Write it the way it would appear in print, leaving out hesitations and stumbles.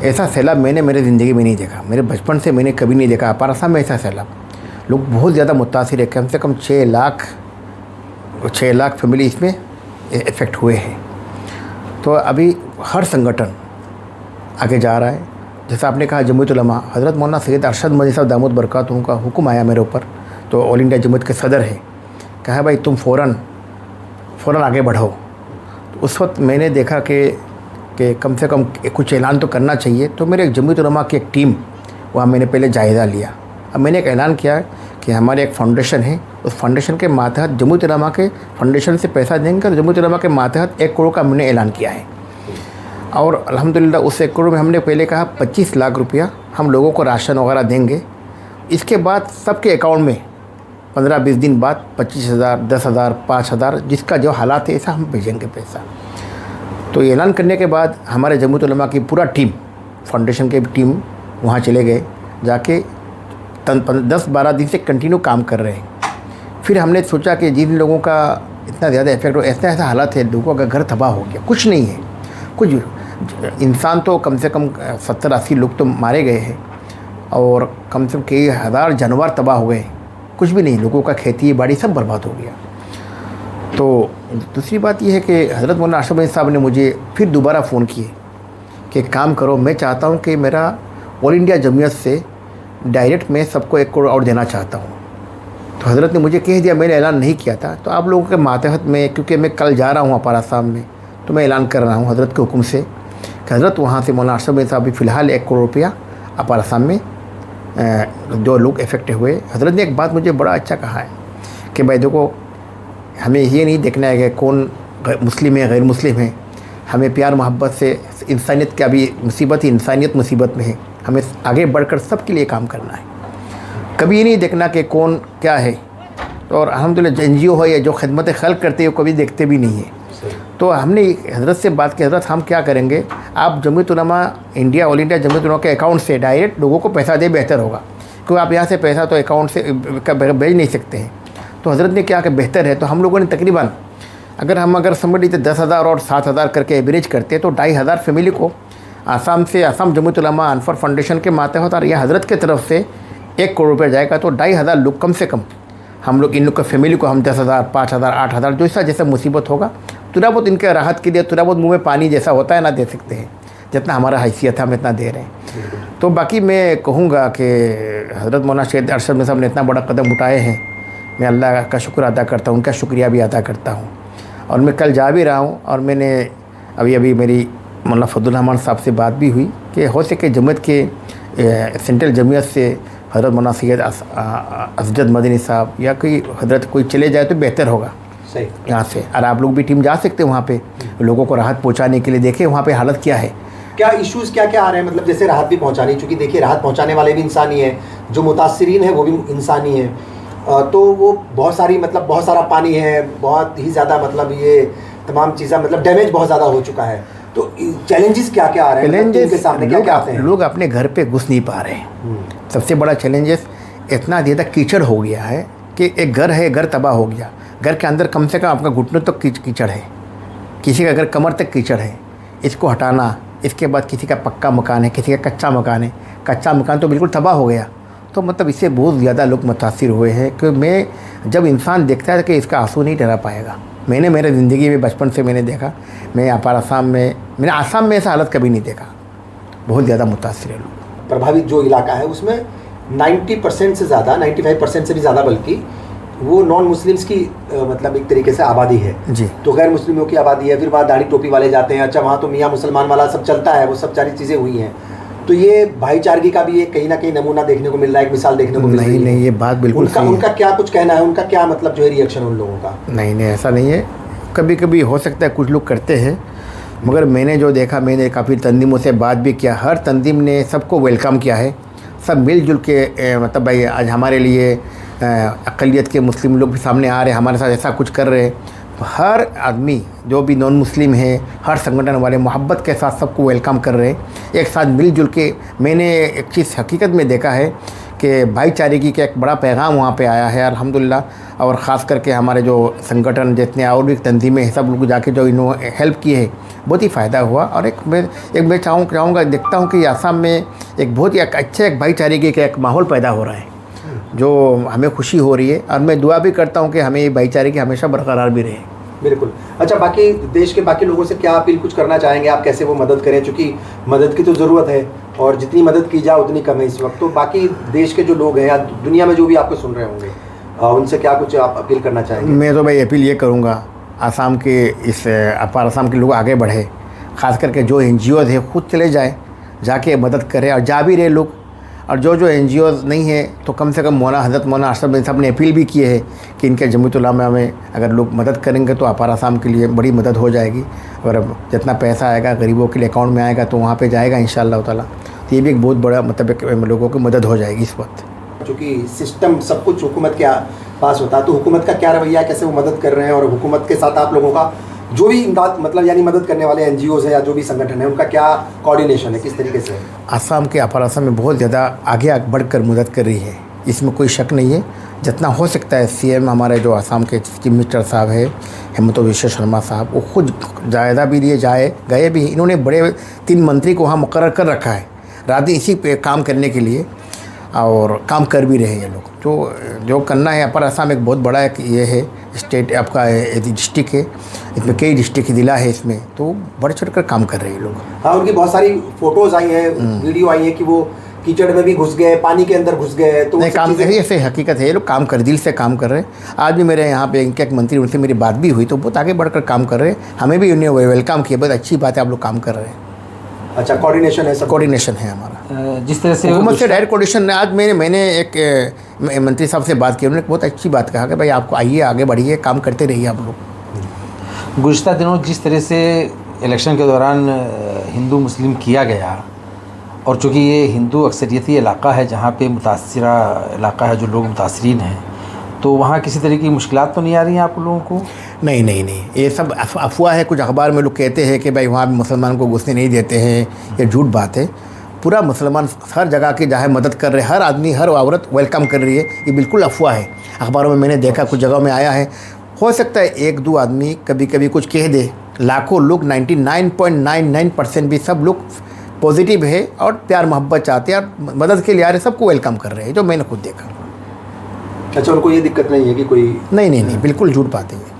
ऐसा सैलाब मैंने मेरे ज़िंदगी में नहीं देखा, मेरे बचपन से मैंने कभी नहीं देखा। अपार असम में ऐसा सैलाब, लोग बहुत ज़्यादा मुतासिर है। कम से कम 6 लाख फैमिली इसमें इफ़ेक्ट हुए हैं। तो अभी हर संगठन आगे जा रहा है। जैसा आपने कहा जमीयत उलमा, हज़रत मौलाना सैयद अरशद मदनी साहब दामद बरकातहू का हुक्म आया मेरे ऊपर, तो ऑल इंडिया जमीयत के सदर है, कहा भाई तुम फ़ौरन आगे बढ़ो। तो उस वक्त मैंने देखा कि कम से कम कुछ ऐलान तो करना चाहिए। तो मेरे एक जमीयत उलमा की एक टीम, वहाँ मैंने पहले जायज़ा लिया। अब मैंने एक ऐलान किया कि हमारे एक फाउंडेशन है, उस फाउंडेशन के मातहत जमीयत उलमा के फाउंडेशन से पैसा देंगे और जमीयत उलमा के मातहत 1 करोड़ का हमने ऐलान किया है। और अल्हम्दुलिल्लाह उस 1 करोड़ में हमने पहले कहा 25 लाख रुपया हम लोगों को राशन वगैरह देंगे। इसके बाद सबके अकाउंट में 15-20 दिन बाद 25,000, 10,000, 5,000 जिसका जो हालात है ऐसा हम भेजेंगे पैसा। तो ऐलान करने के बाद हमारे जमीयत उलमा की पूरा टीम, फाउंडेशन की टीम वहाँ चले गए, जाके 10-12 दिन से कंटिन्यू काम कर रहे हैं। फिर हमने सोचा कि जिन लोगों का इतना ज़्यादा इफेक्ट हो, ऐसा हालात है, लोगों का घर तबाह हो गया, कुछ नहीं है, कुछ इंसान तो कम से कम 70-80 लोग तो मारे गए हैं और कम से कम कई हज़ार जानवर तबाह हो गए, कुछ भी नहीं, लोगों का खेती बाड़ी सब बर्बाद हो गया। तो दूसरी बात यह है कि हज़रत मौलाना अरशद मदनी साहब ने मुझे फिर दोबारा फ़ोन किए कि काम करो, मैं चाहता हूँ कि मेरा ऑल इंडिया जमीयत से डायरेक्ट मैं सबको 1 करोड़ और देना चाहता हूँ। तो हज़रत ने मुझे कह दिया, मैंने ऐलान नहीं किया था, तो आप लोगों के मातहत में, क्योंकि मैं कल जा रहा हूँ अपार असम में, तो मैं ऐलान कर रहा हूँ हज़रत के हुक्म से कि हज़रत वहाँ से मौलाना अरशद मदनी साहब भी फ़िलहाल 1 करोड़ रुपया अपार असम में जो लोग इफ़ेक्ट हुए। हज़रत ने एक बात मुझे बड़ा अच्छा कहा है कि भाई देखो, हमें ये नहीं देखना है कि कौन मुस्लिम है गैर मुस्लिम है, हमें प्यार मोहब्बत से, इंसानियत की अभी मुसीबत ही, इंसानियत मुसीबत में है, हमें आगे बढ़कर सब के लिए काम करना है। कभी ये नहीं देखना कि कौन क्या है। तो और अल्हम्दुलिल्लाह NGO हो या जो खिदमत खल्क़ करते हो कभी देखते भी नहीं है। तो हमने हज़रत से बात की, हज़रत हम क्या करेंगे, आप Jamiat Ulama India, all India Jamiat Ulama के अकाउंट से डायरेक्ट लोगों को पैसा दे, बेहतर होगा, क्योंकि आप यहाँ से पैसा तो अकाउंट से भेज नहीं सकते हैं। तो हज़रत ने क्या कि बेहतर है। तो हम लोगों ने तकरीबन अगर समझ लीजिए 10,000 और 7,000 करके एवरेज करते तो 2,500 फैमिली को आसाम से, आसाम जमीयत उलमा अनवर फाउंडेशन के मातहत और यह हज़रत की तरफ से 1 करोड़ रुपये जाएगा। तो 2,500 लोग कम से कम हम लोग, इन लोग का फैमिली को हम 10,000, 5,000, 8,000 जैसा मुसीबत होगा, थोड़ा बहुत इनके राहत के लिए, थोड़ा बहुत मुँह में पानी जैसा होता है ना, दे सकते हैं। जितना हमारा हैसियत है हम इतना दे रहे हैं। तो बाकी मैं कहूँगा कि हज़रत मौलाना सैयद अरशद मदनी साहब ने इतना बड़ा कदम उठाए हैं, मैं अल्लाह का शुक्र अदा करता हूँ, उनका शुक्रिया भी अदा करता हूँ। और मैं कल जा भी रहा हूँ और मैंने अभी मेरी मौलाना फजलुर रहमान साहब से बात भी हुई कि हो सके जमीयत के सेंट्रल जमीयत से हज़रत मौलाना सैयद अरशद मदनी साहब या कोई हज़रत कोई चले जाए तो बेहतर होगा सही यहाँ से। और आप लोग भी टीम जा सकते हैं वहाँ पे लोगों को राहत पहुँचाने के लिए, देखें वहाँ पे हालत क्या है, क्या इश्यूज़ क्या क्या आ रहे हैं। मतलब जैसे राहत भी पहुँचानी, चूँकि देखिए राहत पहुँचाने वाले भी इंसानी है, जो मुतासिरीन है वो भी इंसानी है। तो वो बहुत सारा पानी है, बहुत ही ज़्यादा मतलब ये तमाम चीज़ें, मतलब डैमेज बहुत ज़्यादा हो चुका है। तो चैलेंजेस क्या क्या आ रहे हैं, चैलेंजेस के सामने क्या क्या आते हैं? लोग अपने घर पे घुस नहीं पा रहे हैं। सबसे बड़ा चैलेंजेस इतना ज़्यादा कीचड़ हो गया है कि एक घर है, घर तबाह हो गया, घर के अंदर कम से कम आपका घुटनों तक कीचड़ है, किसी का घर कमर तक कीचड़ है, इसको हटाना। इसके बाद किसी का पक्का मकान है, किसी का कच्चा मकान है, कच्चा मकान तो बिल्कुल तबाह हो गया। तो मतलब इससे बहुत ज़्यादा लोग मुतासिर हुए हैं कि मैं जब इंसान देखता है कि इसका आंसू नहीं ठहरा पाएगा। मैंने मेरे ज़िंदगी में बचपन से मैंने देखा, मैं अपार असम में, मैंने आसाम में ऐसा हालत कभी नहीं देखा, बहुत ज़्यादा मुतासिर है लोग। प्रभावित जो इलाका है उसमें 90% से ज़्यादा, 95% से भी ज़्यादा बल्कि वो नॉन मुस्लिम्स की मतलब एक तरीके से आबादी है जी। तो गैर मुस्लिमों की आबादी है। फिर वहाँ दाढ़ी टोपी वाले जाते हैं, अच्छा वहाँ तो मियाँ मुसलमान वाला सब चलता है, वो सब सारी चीज़ें हुई हैं। तो ये भाईचारगी का भी एक कहीं ना कहीं नमूना देखने को मिल रहा है, एक मिसाल देखने को मिल रही है। नहीं, ये बात बिल्कुल सही है। उनका क्या कुछ कहना है, उनका क्या मतलब जो है रिएक्शन उन लोगों का? नहीं, ऐसा नहीं है। कभी कभी हो सकता है कुछ लोग करते हैं, मगर मैंने जो देखा, मैंने काफ़ी तंजीमों से बात भी किया, हर तंजीम ने सबको वेलकम किया है, सब मिलजुल के मतलब भाई आज हमारे लिए अक़लियत के मुस्लिम लोग भी सामने आ रहे हैं, हमारे साथ ऐसा कुछ कर रहे हैं। तो हर आदमी जो भी नॉन मुस्लिम है, हर संगठन वाले मोहब्बत के साथ सबको वेलकम कर रहे हैं, एक साथ मिलजुल के। मैंने एक चीज़ हकीकत में देखा है कि भाईचारे का एक बड़ा पैगाम वहाँ पे आया है अल्हम्दुलिल्लाह। और ख़ास करके हमारे जो संगठन जितने और भी तंजीमें हैं सब लोग जाके जो इन्होंने हेल्प की है बहुत ही फ़ायदा हुआ। और मैं चाहूँगा देखता हूँ कि आसाम में एक बहुत ही अच्छे एक भाईचारे की एक माहौल पैदा हो रहा है जो हमें खुशी हो रही है। और मैं दुआ भी करता हूँ कि हमें ये भाईचारे की हमेशा बरकरार भी रहे। बिल्कुल। अच्छा, बाकी देश के बाकी लोगों से क्या अपील कुछ करना चाहेंगे आप, कैसे वो मदद करें, क्योंकि मदद की तो ज़रूरत है और जितनी मदद की जाए उतनी कम है इस वक्त। तो बाकी देश के जो लोग हैं या दुनिया में जो भी आपको सुन रहे होंगे उनसे क्या कुछ आप अपील करना चाहेंगे? मैं तो भाई अपील ये करूँगा आसाम के इस अपार आसाम के लोग आगे बढ़े, ख़ास करके जो NGOs है खुद चले जाए, जाके मदद करें और जा भी रहे लोग। और जो NGOs नहीं है तो कम से कम हज़रत मौलाना अशरफ साहब ने अपील भी की है कि इनके जमीयत उलमा में अगर लोग मदद करेंगे तो अपार आसाम के लिए बड़ी मदद हो जाएगी। और जितना पैसा आएगा गरीबों के लिए अकाउंट में आएगा तो वहाँ पे जाएगा इंशाअल्लाह ताला। तो ये भी एक बहुत बड़ा मतलब एक लोगों की मदद हो जाएगी इस वक्त। चूँकि सिस्टम सब कुछ हुकूमत के पास होता है, तो हुकूमत का क्या रवैया है, कैसे वो मदद कर रहे हैं, और हुकूमत के साथ आप लोगों का जो भी इमदाद मतलब यानी मदद करने वाले NGOs है या जो भी संगठन है उनका क्या कोऑर्डिनेशन है, किस तरीके से? आसाम के अपार आसाम में बहुत ज़्यादा आगे बढ़कर मदद कर रही है, इसमें कोई शक नहीं है। जितना हो सकता है CM हमारे जो आसाम के चीफ मिनिस्टर साहब है हेमंत बिश्व शर्मा साहब, वो खुद ज़्यादा भी गए भी। इन्होंने बड़े 3 मंत्री को वहाँ मुकर्रर कर रखा है रात दिन इसी पे काम करने के लिए, और काम कर भी रहे हैं ये लोग। जो करना है अपर आसाम एक बहुत बड़ा एक ये है स्टेट, आपका डिस्ट्रिक्ट है, इसमें कई डिस्ट्रिक्ट ज़िला है, इसमें तो बढ़ चढ़ कर काम कर रहे हैं लोग। हाँ, उनकी बहुत सारी फ़ोटोज़ आई हैं, वीडियो आई है कि वो कीचड़ में भी घुस गए, पानी के अंदर घुस गए। तो नहीं, काम कर, ऐसे हकीकत है, ये लोग काम कर दिल से काम कर रहे हैं। आज भी मेरे यहाँ पे इनके एक मंत्री, उनसे मेरी बात भी हुई तो बहुत आगे बढ़कर काम कर रहे हैं। हमें भी उन्हें वेलकम किया, बहुत अच्छी बात है आप लोग काम कर रहे हैं। अच्छा, कोऑर्डिनेशन है, सब कोऑर्डिनेशन है हमारा। जिस तरह से हुकूमत से डायरेक्ट कोऑर्डिनेशन। आज मैंने एक मंत्री साहब से बात की, उन्होंने बहुत अच्छी बात कहा कि भाई आपको आइए, आगे बढ़िए, काम करते रहिए आप लोग। गुज़िश्ता दिनों जिस तरह से इलेक्शन के दौरान हिंदू मुस्लिम किया गया, और चूँकि ये हिंदू अक्सरियती इलाका है जहाँ पे मुतासरा इलाका है, जो लोग मुतासरीन हैं, तो वहाँ किसी तरह की मुश्किलात तो नहीं आ रही हैं आप लोगों को? नहीं, ये सब अफवाह है। कुछ अखबार में लोग कहते हैं कि भाई वहाँ मुसलमान को घुसने नहीं देते हैं, ये झूठ बात है। पूरा मुसलमान हर जगह की जहाँ मदद कर रहे हैं, हर आदमी हर औरत वेलकम कर रही है, ये बिल्कुल अफवाह है। अखबारों में मैंने देखा, कुछ जगहों में आया है। हो सकता है 1-2 आदमी कभी कभी कुछ कह दे, लाखों लोग 99.99% भी सब लोग पॉजिटिव है और प्यार मोहब्बत चाहते हैं और मदद के लिए आ रहे, सबको वेलकम कर रहे हैं, जो मैंने खुद देखा। अच्छा, उनको ये दिक्कत नहीं है कि कोई? नहीं, बिल्कुल झूठ बात है।